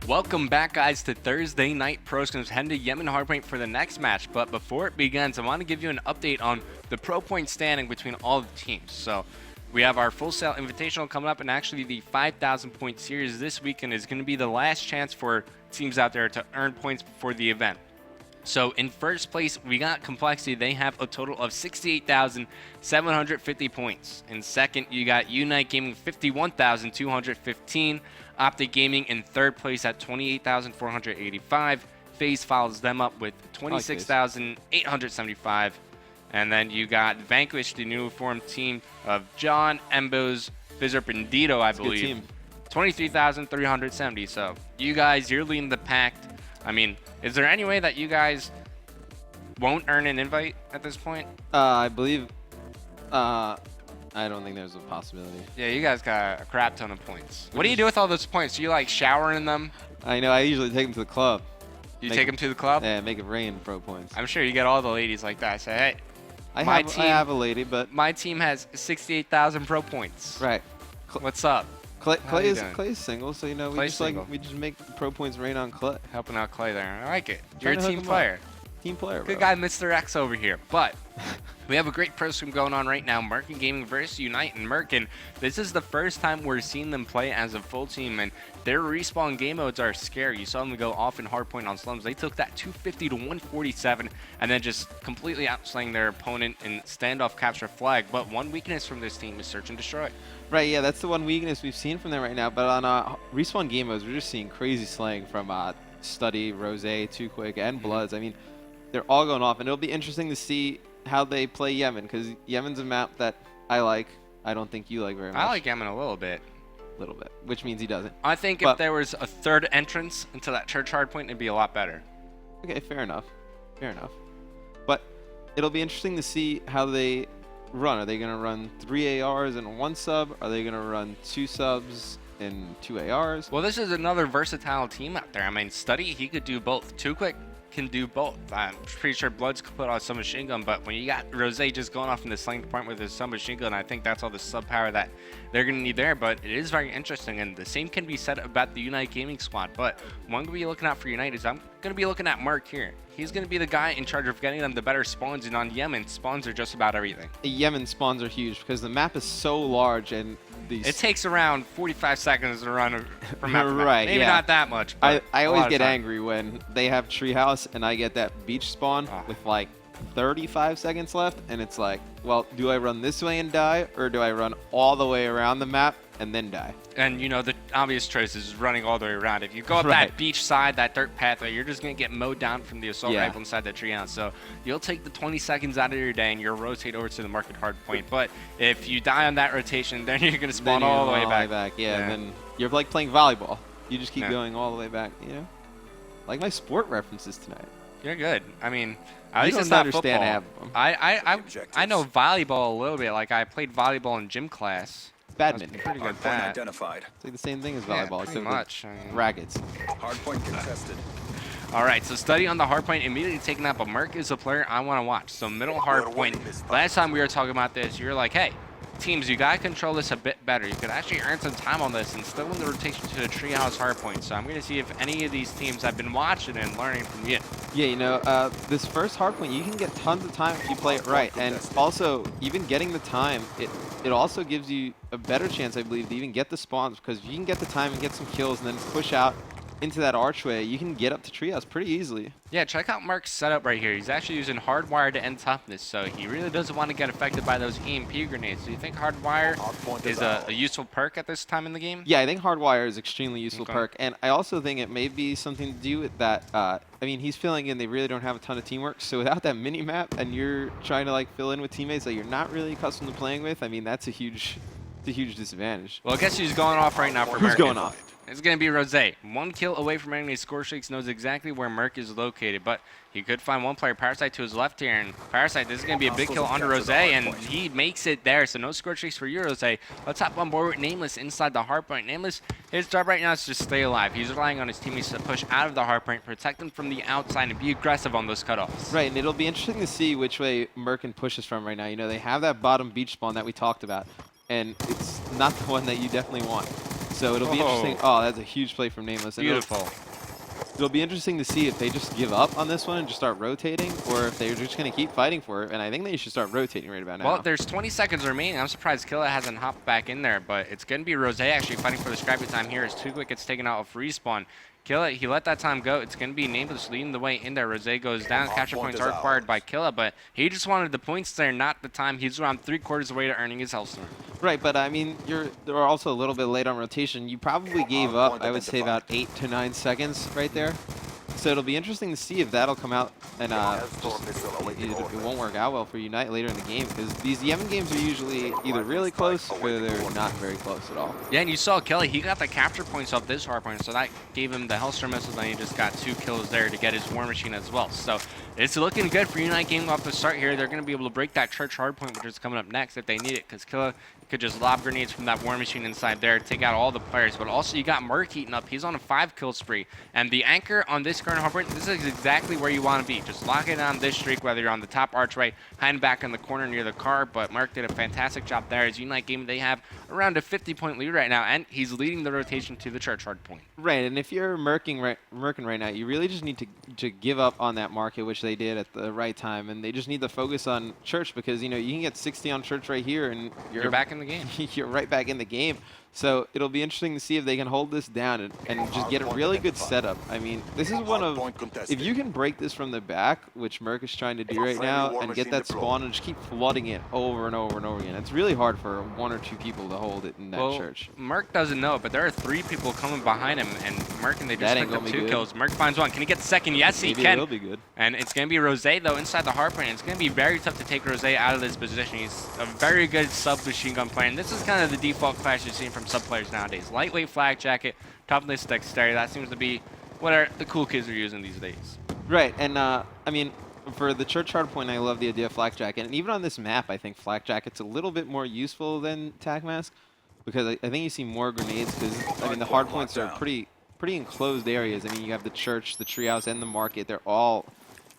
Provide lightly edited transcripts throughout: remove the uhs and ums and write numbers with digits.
Welcome back, guys, to Thursday Night Pro Scrims. Heading to Yemen Hardpoint for the next match. But before it begins, I want to give you an update on the Pro Point standing between all the teams. So we have our Full Sail Invitational coming up, and actually the 5,000 point series this weekend is going to be the last chance for teams out there to earn points before the event. So in first place, we got Complexity. They have a total of 68,750 points. In second, you got UNiTE Gaming, 51,215. Optic Gaming in third place at 28,485. FaZe follows them up with 26,875. And then you got Vanquish, the newly formed team of John, Embos, Fizzerp, and Dito, I believe. 23,370. So you guys, you're leading the pack. I mean, is there any way that you guys won't earn an invite at this point? I believe. I don't think there's a possibility. Yeah, you guys got a crap ton of points. What do you do with all those points? Do you like shower in them? I know. I usually take them to the club. You take them to the club? Yeah, make it rain pro points. I'm sure you get all the ladies like that. Say, hey, I have a lady, but my team has 68,000 pro points. Right. What's up? Clay is single, so you know we just make pro points rain on Clay. Helping out Clay there. I like it. You're a team player. Team player, bro. Good guy, Mr. X over here. But we have a great pro scrim going on right now. MRKN Gaming versus UNiTE, and MRKN, this is the first time we're seeing them play as a full team, and their respawn game modes are scary. You saw them go off in hardpoint on slums. They took that 250 to 147 and then just completely outslaying their opponent in standoff capture flag. But one weakness from this team is search and destroy. Right, yeah, that's the one weakness we've seen from them right now. But on respawn game modes, we're just seeing crazy slaying from Study, Rose, Too Quick, and Bloods. I mean, they're all going off, and it'll be interesting to see how they play Yemen, because Yemen's a map that I like. I don't think you like very much. I like Yemen a little bit. Which means he doesn't. I think if there was a third entrance into that church hardpoint, it'd be a lot better. Okay, fair enough. But it'll be interesting to see how they run. Are they going to run 3 ARs and 1 sub? Are they going to run 2 subs and 2 ARs? Well, this is another versatile team out there. I mean, Study, he could do both. Too Quick can do both. I'm pretty sure Bloods could put on some machine gun, but when you got Rose just going off in the slang department with his submachine gun, I think that's all the sub power that they're going to need there. But it is very interesting, and the same can be said about the UNiTE Gaming squad. But one going to be looking out for UNiTE is I'm going to be looking at Mark here. He's going to be the guy in charge of getting them the better spawns, and on Yemen, spawns are just about everything. Yemen spawns are huge because the map is so large, and it takes around 45 seconds to run from map to map. Right, Maybe not that much. I always get angry when they have treehouse and I get that beach spawn with like 35 seconds left, and it's like, well, do I run this way and die, or do I run all the way around the map and then die? And you know, the obvious choice is running all the way around. If you go up that beach side, that dirt pathway, you're just going to get mowed down from the assault rifle inside that treehouse. So you'll take the 20 seconds out of your day and you'll rotate over to the market hard point. But if you die on that rotation, then you're going to spawn all the way back. Yeah, and then you're like playing volleyball. You just keep going all the way back, you know? Like my sport references tonight. You're good. I mean, at least it's not football. Half of them. I know volleyball a little bit. Like, I played volleyball in gym class. Badminton. Pretty good at that. Identified. It's like the same thing as volleyball, pretty much. Rackets. Hardpoint contested. All right, so Study on the hardpoint, immediately taking up. But Merc is a player I want to watch. So middle hardpoint. Last time we were talking about this, you were like, hey, teams, you gotta control this a bit better. You could actually earn some time on this and still win the rotation to the treehouse hardpoint. So I'm gonna see if any of these teams have been watching and learning from you. Yeah, you know, this first hardpoint, you can get tons of time if you play it right. And also, even getting the time, it also gives you a better chance, I believe, to even get the spawns, because if you can get the time and get some kills and then push out into that archway, you can get up to treehouse pretty easily. Yeah, check out Mark's setup right here. He's actually using hardwire to end toughness, so he really doesn't want to get affected by those EMP grenades. Do you think hardwire is a useful perk at this time in the game? Yeah, I think hardwire is extremely useful perk, and I also think it may be something to do with that. I mean, he's filling in. They really don't have a ton of teamwork, so without that mini map, and you're trying to like fill in with teammates that you're not really accustomed to playing with, I mean, that's a huge disadvantage. Well, I guess who's going off right now for Who's Merc? going off? It's going to be Rose. 1 kill away from enemy score streaks, knows exactly where Merc is located, but he could find one player, Parasite, to his left here, and Parasite, this is going to be a big kill under Rose, and he makes it there, so no score streaks for you, Rose. Let's hop on board with Nameless inside the hardpoint. Nameless, his job right now is to stay alive. He's relying on his teammates to push out of the hardpoint, protect them from the outside, and be aggressive on those cutoffs. Right, and it'll be interesting to see which way MRKN pushes from right now. You know, they have that bottom beach spawn that we talked about, and it's not the one that you definitely want. So it'll be interesting. Oh, that's a huge play from Nameless. And Beautiful. It'll be interesting to see if they just give up on this one and just start rotating, or if they're just going to keep fighting for it. And I think they should start rotating right about now. Well, there's 20 seconds remaining. I'm surprised Killa hasn't hopped back in there, but it's going to be Rose actually fighting for the scrappy time here as Too Quick gets taken out of respawn. Killa, he let that time go. It's going to be Nameless leading the way in there. Rose goes down. Capture points are acquired by Killa, but he just wanted the points there, not the time. He's around 3/4 away to earning his Hellstorm. Right, but I mean, they're also a little bit late on rotation. You probably gave up, I would say, about 8 to 9 seconds right there. So it'll be interesting to see if that'll come out and it won't work out well for UNiTE later in the game, because these Yemen games are usually either really close or they're not very close at all. Yeah, and you saw Kelly, he got the capture points off this hardpoint, so that gave him the Hellstorm missiles, and he just got 2 kills there to get his War Machine as well. So it's looking good for UNiTE game off the start here. They're going to be able to break that church hardpoint, which is coming up next if they need it, because Killa could just lob grenades from that War Machine inside there, take out all the players. But also you got Merc heating up. He's on a 5-kill spree. And the anchor on this current hardpoint, this is exactly where you want to be. Just lock it on this streak, whether you're on the top archway, hiding back in the corner near the car. But Merc did a fantastic job there. As UNiTE game, they have around a 50-point lead right now, and he's leading the rotation to the church hardpoint. Right, and if you're merking right now, you really just need to give up on that market, which they did at the right time, and they just need to focus on church, because you can get 60 on church right here, and you're back in the game. You're right back in the game. So it'll be interesting to see if they can hold this down and just get a really good setup. I mean, this is one of, if you can break this from the back, which Merc is trying to do right now, and get that spawn and just keep flooding it over and over and over again. It's really hard for 1 or 2 people to hold it in that church. Merc doesn't know it, but there are 3 people coming behind him, and Merc, and they just picked up 2 kills. Merc finds 1. Can he get the second? Yes, he can. Maybe it will be good. And it's going to be Rose, though, inside the hardpoint. It's going to be very tough to take Rose out of this position. He's a very good sub-machine gun player, and this is kind of the default class you've seen from sub-players nowadays. Lightweight flak jacket, toughness, dexterity. That seems to be what the cool kids are using these days. Right, and I mean, for the church hardpoint, I love the idea of flak jacket. And even on this map, I think flak jacket's a little bit more useful than tac mask, because I think you see more grenades, because I mean the hardpoints are pretty enclosed areas. I mean, you have the church, the treehouse, and the market. They're all,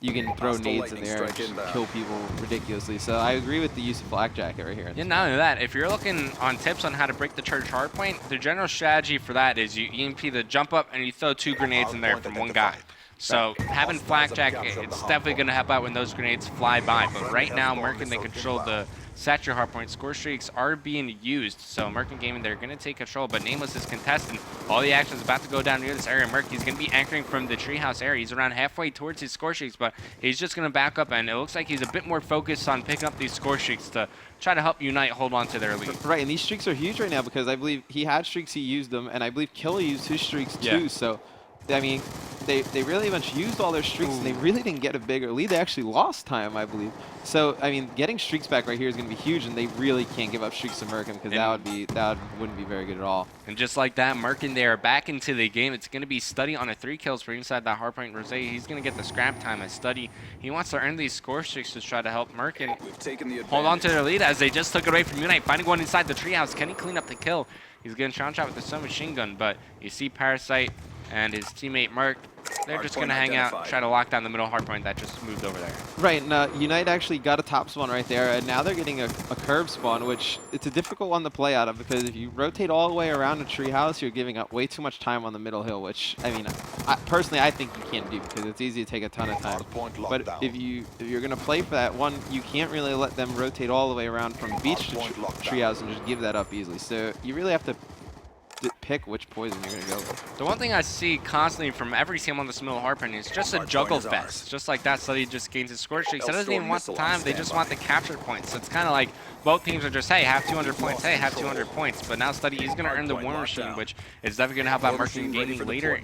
you can throw nades in there and just kill people ridiculously. So I agree with the use of flak jacket right here. Yeah, not only that, if you're looking on tips on how to break the church hardpoint, the general strategy for that is you EMP the jump up and you throw 2 grenades in there from one guy. So having flak jacket, it's definitely going to help out when those grenades fly by. But right now, Merc, they control the Satcher hardpoint. Score streaks are being used, so Merc and Gaming, they're going to take control, but Nameless is contesting. All the action is about to go down near this area. Merc, he's going to be anchoring from the treehouse area. He's around halfway towards his score streaks, but he's just going to back up, and it looks like he's a bit more focused on picking up these score streaks to try to help UNiTE hold on to their lead. Right, and these streaks are huge right now, because I believe he had streaks, he used them, and I believe Killa used his streaks too, so I mean, they really much used all their streaks, and they really didn't get a bigger lead. They actually lost time, I believe. So, I mean, getting streaks back right here is going to be huge, and they really can't give up streaks to Merc, because that wouldn't be very good at all. And just like that, Merc and they are back into the game. It's going to be Study on a 3 kills for inside that hardpoint. Rose, he's going to get the scrap time as Study. He wants to earn these score streaks to try to help Merc and hold on to their lead, as they just took it away from UNiTE. Finding one inside the treehouse. Can he clean up the kill? He's getting shot with the submachine gun, but you see Parasite and his teammate Merc, they're just going to hang out, try to lock down the middle hardpoint that just moved over there. Right, and UNiTE actually got a top spawn right there, and now they're getting a curve spawn, which it's a difficult one to play out of, because if you rotate all the way around a treehouse, you're giving up way too much time on the middle hill, which, I mean, personally, I think you can't do, because it's easy to take a ton of time. But if you're going to play for that one, you can't really let them rotate all the way around from beach to treehouse and just give that up easily. So you really have to pick which poison you're going to go with. The one thing I see constantly from every team on this middle hardpoint is just a juggle fest. Just like that, Study just gains his score streaks. He doesn't even want the time, they just want the capture points. So it's kind of like both teams are just, hey, have 200 points, hey, have 200 points. But now Study is going to earn the War Machine, which is definitely going to help out Merc and Gaming later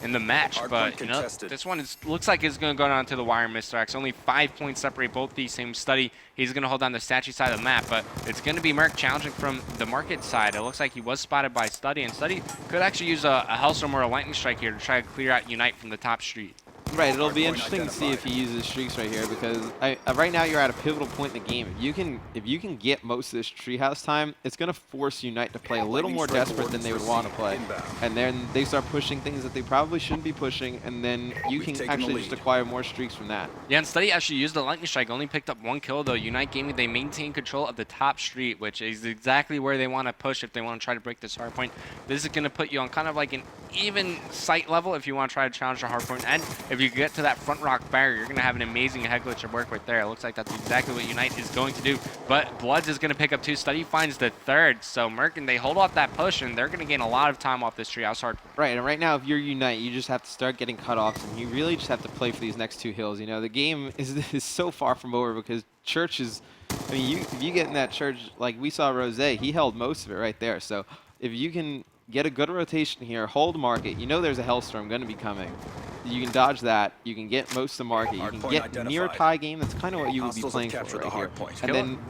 in the match. But, you know, this one looks like it's going to go down to the wire, Mr. X. Only 5 points separate both these teams. Study, he's going to hold down the statue side of the map, but it's going to be Merc challenging from the market side. It looks like he was spotted by Study, and Study could actually use a Hellstorm or a Lightning Strike here to try to clear out UNiTE from the top street. Right, it'll be interesting to see if he uses streaks right here because right now you're at a pivotal point in the game. If you can get most of this treehouse time, it's gonna force UNiTE to play a little more desperate than they would want to play, and then they start pushing things that they probably shouldn't be pushing, and then you can actually just acquire more streaks from that. Yeah, and Study actually used the lightning strike, only picked up 1 kill though. UNiTE Gaming, they maintain control of the top street, which is exactly where they want to push if they want to try to break this hard point. This is gonna put you on kind of like an even sight level if you want to try to challenge the hard point, and if you get to that front rock barrier, you're going to have an amazing head glitch of work right there. It looks like that's exactly what UNiTE is going to do, but Bloods is going to pick up 2. Study finds the 3rd, so MRKN, they hold off that push, and they're going to gain a lot of time off this treehouse hard point. Right, and right now, if you're UNiTE, you just have to start getting cutoffs, and you really just have to play for these next 2 hills. You know, the game is so far from over because Church is, I mean, if you get in that Church, like we saw Rose, he held most of it right there, so if you can get a good rotation here, hold market. You know there's a Hellstorm going to be coming. You can dodge that. You can get most of the market. You can get near tie game. That's kind of what you would be playing for right here.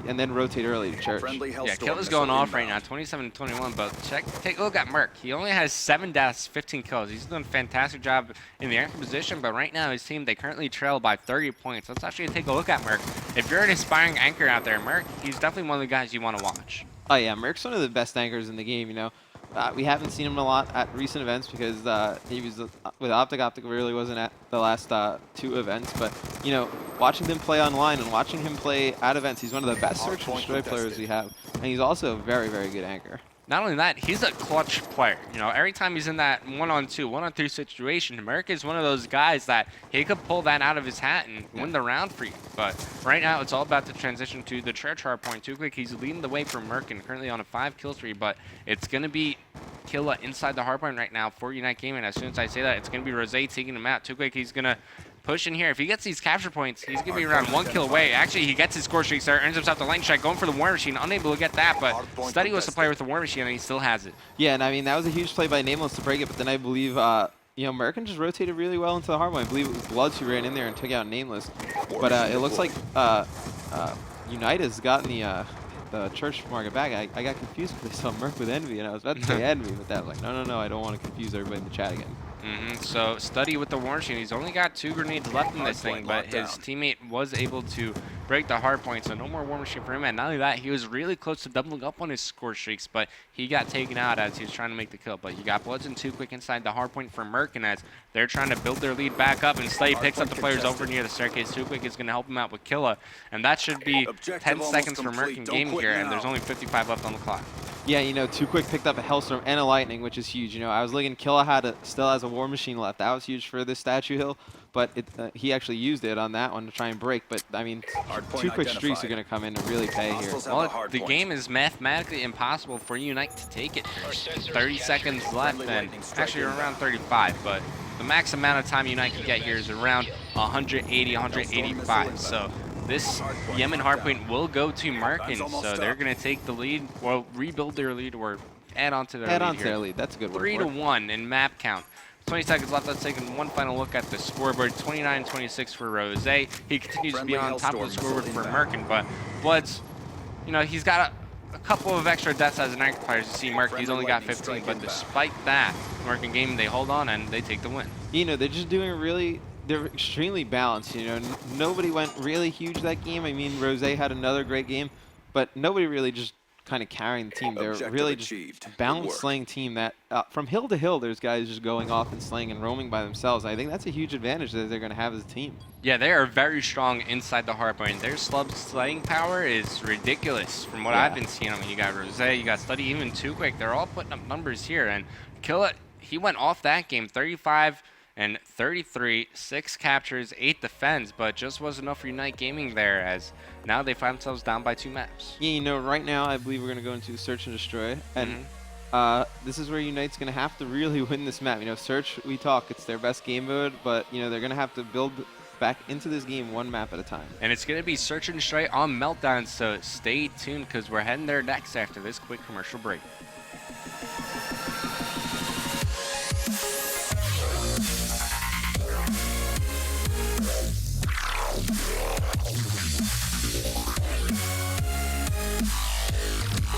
And then rotate early to Church. Yeah, Kill is going off right now, 27-21. But take a look at Merc. He only has 7 deaths, 15 kills. He's doing a fantastic job in the anchor position. But right now, his team, they currently trail by 30 points. Let's actually take a look at Merc. If you're an aspiring anchor out there, Merc, he's definitely one of the guys you want to watch. Oh yeah, Merc's one of the best anchors in the game. You know. We haven't seen him a lot at recent events because he was with Optic. Optic really wasn't at the last 2 events, but you know, watching them play online and watching him play at events, he's one of the best search and destroy players we have, and he's also a very, very good anchor. Not only that, he's a clutch player. You know, every time he's in that 1-on-2, 1-on-3 situation, America is one of those guys that he could pull that out of his hat and win the round for you. But right now, it's all about the transition to the Church hard point. Too quick, he's leading the way for MRKN, currently on a 5-kill streak, but it's going to be Killa inside the hard point right now for UNiTE Gaming. As soon as I say that, it's going to be Rose taking him out. Too quick, he's going to push in here. If he gets these capture points, he's going to be around 1 kill away. Actually, he gets his score streaks there, earns himself the lightning strike, going for the War Machine, unable to get that, but Study was the player with the War Machine, and he still has it. Yeah, and I mean, that was a huge play by Nameless to break it, but then I believe, you know, MRKN just rotated really well into the hard point. I believe it was Bloods who ran in there and took out Nameless, but it looks like UNiTE has gotten the Church market back. I got confused because I saw Merc with Envy, and I was about to say Envy, but that was like, no, I don't want to confuse everybody in the chat again. So Study with the War Machine. He's only got 2 grenades left in this thing, but his teammate was able to break the hard point, so no more War Machine for him. And not only that, he was really close to doubling up on his score streaks, but he got taken out as he was trying to make the kill. But you got Bloods and Too Quick inside the hard point for MRKN as they're trying to build their lead back up, and Study picks up the players over near the staircase. Too Quick is going to help him out with Killa, and that should be 10 seconds for MRKN Gaming here, and there's only 55 left on the clock. Yeah, you know, Too Quick picked up a Hellstorm and a Lightning, which is huge. You know, I was looking, Killa still has a War Machine left. That was huge for this statue hill, but he actually used it on that one to try and break. But, I mean, 2 quick streaks are going to come in to really pay here. Well, the game is mathematically impossible for UNiTE to take it. There's 30 seconds left, and actually around 35, but the max amount of time UNiTE can get here is around 180, 185. So this Yemen hardpoint will go to MRKN, so they're going to take the lead, or rebuild their lead, or add on to their lead. Add on to their lead. That's a good word. 3-1 in map count. 20 seconds left. Let's take one final look at the scoreboard. 29-26 for Rose. He continues to be on top of the scoreboard for MRKN, but Bloods, you know, he's got a couple of extra deaths as an anchor player. As you see, Merc, he's only got 15, but despite that, MRKN Gaming, they hold on and they take the win. You know, they're just doing really, they're extremely balanced. You know, nobody went really huge that game. I mean, Rose had another great game, but nobody really just kind of carrying the team. They're really just a balanced slaying team that from hill to hill, there's guys just going off and slaying and roaming by themselves. I think that's a huge advantage that they're going to have as a team. Yeah, they are very strong inside the hardpoint. Their slub slaying power is ridiculous from what I've been seeing. I mean, you got Rose, you got Study, even Too Quick. They're all putting up numbers here, and Killa, he went off that game 35 and 33, 6 captures, 8 defends, but just wasn't enough for UNiTE Gaming there, as now they find themselves down by 2 maps. Yeah, you know, right now I believe we're going to go into Search and Destroy, and this is where UNiTE's going to have to really win this map. You know, Search, we talk, it's their best game mode, but, you know, they're going to have to build back into this game 1 map at a time. And it's going to be Search and Destroy on Meltdown, so stay tuned because we're heading there next after this quick commercial break.